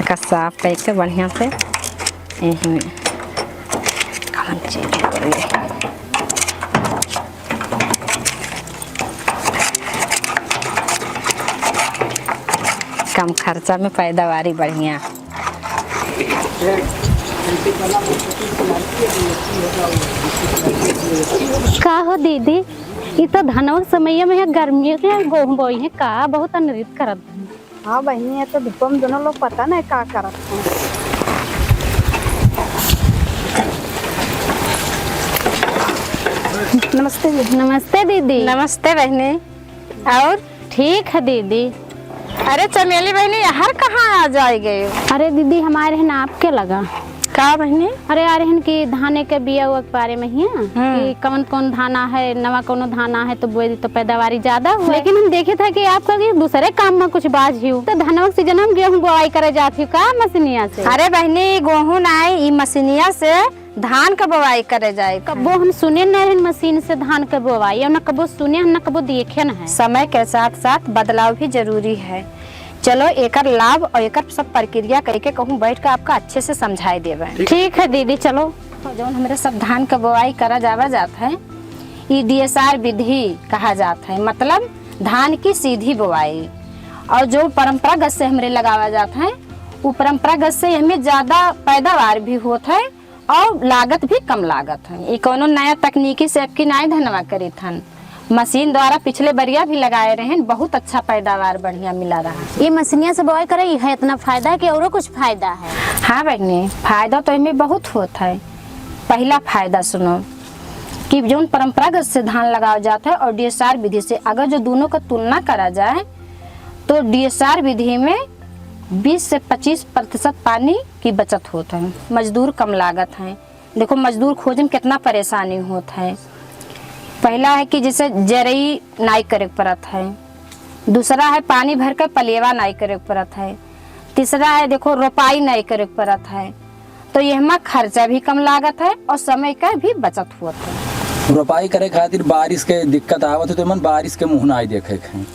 का साफ करके बढ़िया से यही में कम खर्चा में पैदावारी बढ़िया। का हो दीदी, ये तो धनवा समय में है, गर्मियों के गेहूं बोई है का बहुत अनृत करत। हाँ बहनी, है तो धूप में दोनों लोग पता नहीं क्या करत हैं। नमस्ते दीदी। नमस्ते दीदी। नमस्ते बहनी। और ठीक है दीदी। अरे चमेली बहनी, यहाँ कहाँ आ जाएगी? अरे दीदी, हमारे है ना आपके लगा का बहनी? अरे आ रहे कि धाने के बिया हुआ के बारे में ही है कि कौन कौन धाना है, नवा कौन धाना है तो बोई तो पैदावारी ज्यादा हुआ। लेकिन हम देखे था कि आपका दूसरे काम में कुछ बाज ही तो धनवा सीजन हम गेहूँ बोआई करे जाती का मशीनिया से। अरे बहनी, गेहूँ नहीं, मशीनिया से धान का बोआई करे जाए। कबो हम सुने नहीं मशीन से धान का बोआई, न कबो सुने न कबो देखे न है। समय के साथ साथ बदलाव भी जरूरी है। चलो एकर लाभ और एकर सब प्रक्रिया करके कहूँ बैठ कर आपका अच्छे से समझाई देवे। ठीक है दीदी, चलो। तो जो हमारे सब धान का बोआई करा जाता है, ये DSR विधि कहा जाता है, मतलब धान की सीधी बोआई। और जो परंपरागत से हमारे लगावा जाता है, वो परंपरागत से हमें ज्यादा पैदावार भी होता है और लागत भी कम लागत है। ये कोनो नया तकनीकी से आपकी नए धनवा करी थन, मशीन द्वारा पिछले बरिया भी लगाए रहे हैं, बहुत अच्छा पैदावार बढ़िया मिला रहा। ये मशीनिया से बोआई करे है, इतना फायदा है कि और कुछ फायदा है? हाँ बहनी, फायदा तो इनमें बहुत होता है। पहला फायदा सुनो कि जो परंपरागत से धान लगाया जाता है और DSR विधि से अगर जो दोनों का तुलना करा जाए तो DSR विधि में 20 से 25% पानी की बचत होता है। मजदूर कम लागत है। देखो मजदूर खोजने में कितना परेशानी होता है। पहला है कि जैसे जरई नाई करे पड़त है, दूसरा है पानी भर कर पलेवा नाई करे पड़त है, तीसरा है देखो रोपाई नाई करे पड़त है। तो यह में खर्चा भी कम लागत है और समय का भी बचत होता है। रोपाई करे खातिर बारिश के दिक्कत आवत है तो मन बारिश के मुँह नाई देखे हैं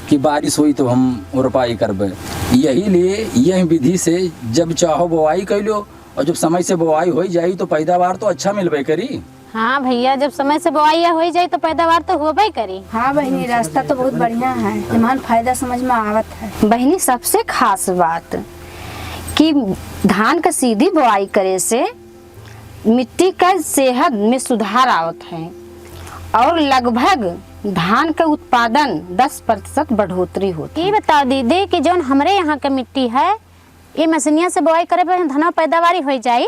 कि बारिश हुई तो हम रोपाई करबे। यही लिए यह विधि से जब चाहो बोआई कर लो और जब समय से बोआई हो जाए तो पैदावार तो अच्छा मिलबे करी। हाँ भैया, जब समय से बोआई हो जाए तो पैदावार तो होबे करी। हाँ बहनी, रास्ता तो बहुत बढ़िया है, ईमान फायदा समझ में आवत है। बहनी, सबसे खास बात कि धान का सीधी बोआई करे से मिट्टी का सेहत में सुधार आवत है और लगभग धान का उत्पादन 10% बढ़ोतरी होती है। ये बताओ दीदी कि जो हमारे यहाँ का मिट्टी है, ये मशीनिया से बोआई करे पर धना पैदावारी हो जाए?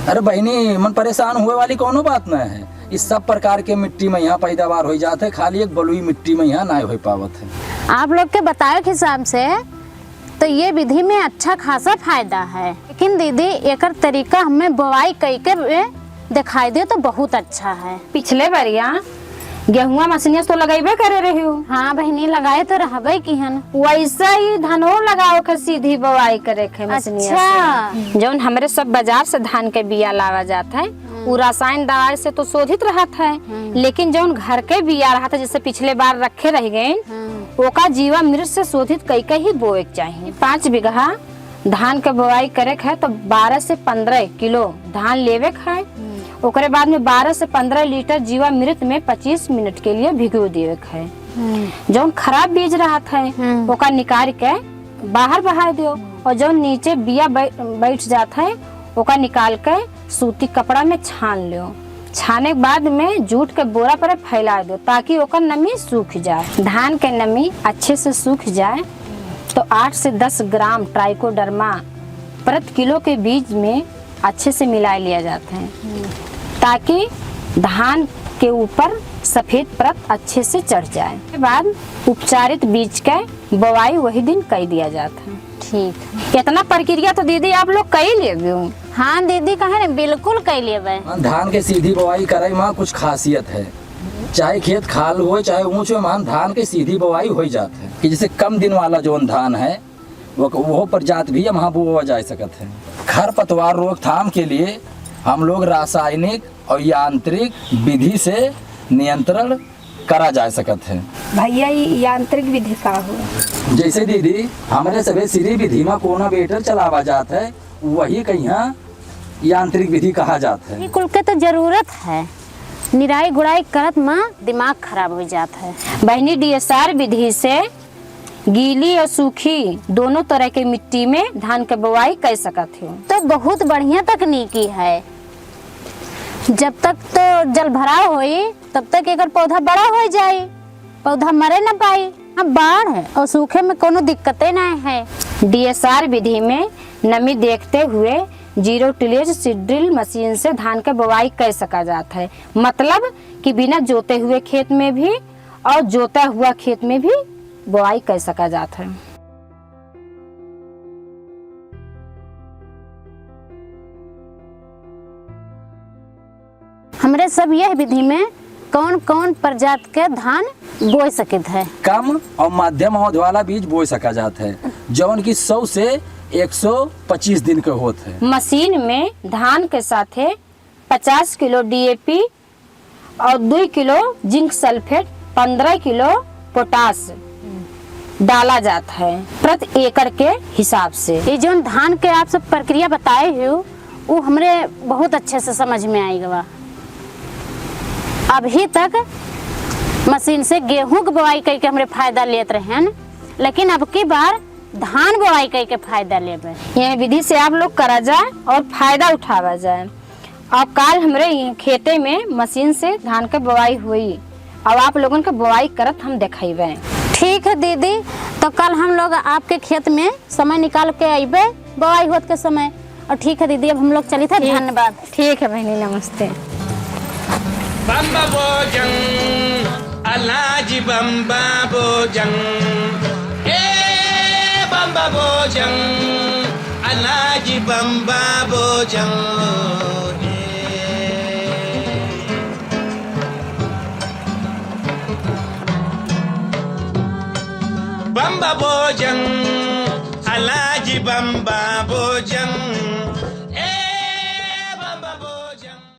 अरे बहनी, मन परेशान हुए वाली कोनो बात न है। इस सब प्रकार के मिट्टी में यहाँ पैदावार हो जाते है, खाली एक बलुई मिट्टी में यहाँ नहीं हो पावत है। आप लोग के बताए के हिसाब से तो ये विधि में अच्छा खासा फायदा है। लेकिन दीदी एकर तरीका हमें बोआई करके दिखाई दे तो बहुत अच्छा है। पिछले बरिया गेहुआ मशीनिया तो लगाइबे करे रही हो। हाँ बहनी, लगाए तो रहबे की हन। वैसा ही धनो लगाओ के सीधी बोआई करे के मशीनिया से। जो हमारे सब बाजार से धान के बिया लावा जाता है, वो रासायन दवाई से तो शोधित रहता है, लेकिन जो घर के बिया रहा था जैसे पिछले बार रखे रह गए, ओका जीवामृत से शोधित कई ही बोए के चाहिए। 5 बीघा धान के बोआई करे है तो 12 से 15 किलो धान लेवे है। ओकरे बाद में 12 से 15 लीटर जीवामृत में 25 मिनट के लिए भिगो देवे है। जो खराब बीज रहा था ओका निकाल के बाहर बहा दो और जो नीचे बिया बैठ जाता है ओका निकाल के सूती कपड़ा में छान लो। छाने के बाद में जूट के बोरा पर फैला दो ताकि ओकर नमी सूख जाए। धान के नमी अच्छे से सूख जाए तो 8 से 10 ग्राम ट्राइकोडर्मा प्रति किलो के बीज में अच्छे से मिला लिया जाता है, ताकि धान के ऊपर सफेद परत अच्छे से चढ़ जाए। के बाद उपचारित बीज का बुआई वही दिन कर दिया जाता है। ठीक। इतना प्रक्रिया तो दीदी आप लोग कर लेगे। हाँ दीदी कहे ना, बिल्कुल कर लेबे। धान के सीधी बुआई करे में कुछ खासियत है, चाहे खेत खाल हो चाहे ऊंच हो, मान धान के सीधी बुआई हो जाता है कि जैसे कम दिन वाला जो धान है वो प्रजात भी वहाँ बोआ जा सकता है। खरपतवार रोकथाम के लिए हम लोग रासायनिक और यांत्रिक विधि से नियंत्रण करा जा सकता है। भैया ये यांत्रिक विधि का हुआ? जैसे दीदी हमारे सभी सीधी विधि में कोना बेटर चलावा जाता है, वही कहीं यांत्रिक विधि कहा जाता है। कुल के तो जरूरत है, निराई गुड़ाई करत में दिमाग खराब हो जाता है। बहनी DSR विधि से गीली और सूखी दोनों तरह के मिट्टी में धान के बुआई कर सकते हो। तो बहुत बढ़िया तकनीकी है। जब तक तो जल भराव होई तब तक एक पौधा बड़ा हो जाए, पौधा मरे न पाई। अब बाढ़ है और सूखे में कोनो दिक्कतें नहीं है। DSR विधि में नमी देखते हुए 0 टिलेज सीड्रिल मशीन से धान के बुआई कर सका जाता है। मतलब कि बिना जोते हुए खेत में भी और जोता हुआ खेत में भी बुआई कर सका जाता है। हमरे सब यह विधि में कौन कौन प्रजाति के धान बोए सकते है? कम और मध्यम अवधि वाला बीज बो सका जाता है, जौन की 100 से 125 दिन के होते हैं। मशीन में धान के साथे 50 किलो DAP और 2 kilo zinc sulphate 15 kilo potash डाला जाता है प्रति एकड़ के हिसाब से। ये जो धान के आप सब प्रक्रिया बताए हो वो हमरे बहुत अच्छे से समझ में आएगा। अभी तक मशीन से गेहूं की बुआई करके हमरे फायदा लेते रहे हैं, लेकिन अब की बार धान बुआई करके फायदा लेबे। यह विधि से आप लोग करा जाए और फायदा उठावा जाए। और काल हमरे खेते में मशीन से धान के बुआई हुई, अब आप लोगों के बुआई करत हम दिखाइबे। ठीक है दीदी, तो कल हम लोग आपके खेत में समय निकाल के आइबे बुआई होत के समय। और ठीक है दीदी, अब हम लोग चली थे। धन्यवाद। ठीक है बहनी, नमस्ते। बम्बा बोजन अलाजी बम्बा बोजन, ए बम्बा बोजन अलाजी बम्बा बोजन, बम्बा बोजन अलाजी बम्बा